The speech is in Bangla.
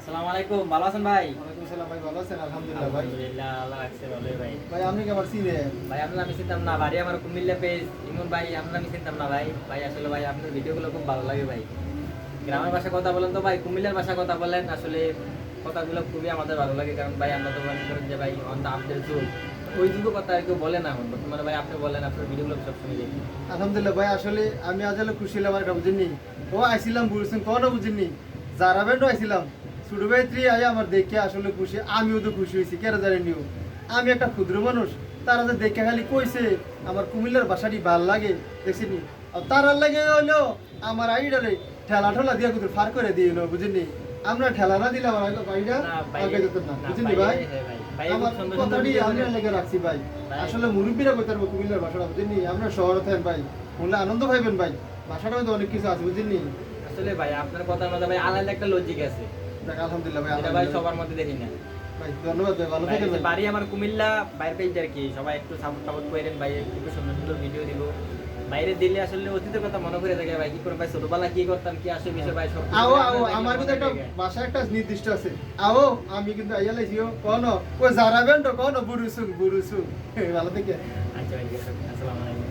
আসসালামু আলাইকুম, ভালো আছেন ভাই? ওয়ালাইকুম আসসালাম ভাই, ভালো আছেন? আলহামদুলিল্লাহ ভাই। আলহামদুলিল্লাহ, আল্লাহ রাখছে ভালোই ভাই। ভাই আপনি কি আমার চিনেন? ভাই আপনার আমি চিনতাম না, বাড়ি আমার কুমিল্লা পেজ। ইমন ভাই আপনার আমি চিনতাম না ভাই। ভাই আসলে ভাই আপনার ভিডিওগুলো খুব ভালো লাগে ভাই। গ্রামের ভাষায় কথা বলেন তো ভাই, কুমিল্লার ভাষায় কথা বলেন, আসলে কথাগুলো খুবই আমাদের ভালো লাগে। কারণ ভাই আমরা তো মনে করেন যে ভাই অন দা আপডেট যুগ, ওই যুগের কথা আর কেউ বলে না এখন বর্তমানে। ভাই আপনি বলেন, আপনার ভিডিওগুলো সবসময় দেখি। আলহামদুলিল্লাহ ভাই, আসলে আমি আজ হলো খুশি হলাম, আর একটা বুঝিনি ও আইছিলাম বুঝছেন কোনো বুঝিনি যারা বেন্ড আইছিলাম ছোট ভাই ত্রি আই আমার দেখে আসলে খুশি, আমিও তো খুশি হয়েছি কেন জানেনিও। আমি একটা ক্ষুদ্র মানুষ, তারা যে দেখে খালি কইছে আমার কুমিল্লার ভাষাটি ভাল লাগে দেখছিনি, আর তারার লাগে হলো আমার আইডালে ঠেলা ঠেলা দিয়ে কুতুর ফার করে দিয়ে বুঝিনি। আমরা ঠেলা না দিলে আমার আইডা না ভাই, আগে যেত না, না বুঝিনি ভাই। হ্যাঁ ভাই, ভাই আমার খুব সুন্দর সুন্দর কথাটি ভিডিও আমরা করে। লেগে রাখছি ভাই। ভাই। আসলে মুরব্বীরা কইতে পারবো কুমিল্লার ভাষাটা বুঝিনি, আমরা শহরে থাকেন ভাই, বললে আনন্দ পাইবেন ভাই। ভাষাটা তো অনেক কিছু আছে বুঝিনি। আসলে ভাই আপনার কথার মধ্যে ভাই আলাদা একটা লজিক আছে, দেখ আলহামদুলিল্লাহ ভাই, যেটা ভাই আলহামদুলিল্লাহ সবার মধ্যে দেখি না। ভাই, ধন্যবাদ ভাই, ভালো ভাই, থাকেন ভাই। বাড়ি আমার কুমিল্লা, বাইরে পেজ আর কি, সবাই একটু সাপোর্ট টাপোর্ট করেন ভাই, একটু সুন্দর সুন্দর ভিডিও দিব। বাইরে দিলে আসলে অতীতের কথা মনে করে থাকে ভাই, কি করে ভাই ছোটবেলা কি করতাম, কি আসে বিষয় ভাই সব আও আও আমার কিন্তু একটা ভাষা একটা নির্দিষ্ট আছে। আও আমি কিন্তু আইয়া লাইছিও কোন ও যারা বেন্ড কোন বুরুসুং বুরুসুং ভালো থেকে। আচ্ছা ভাই, আসসালামু আলাইকুম।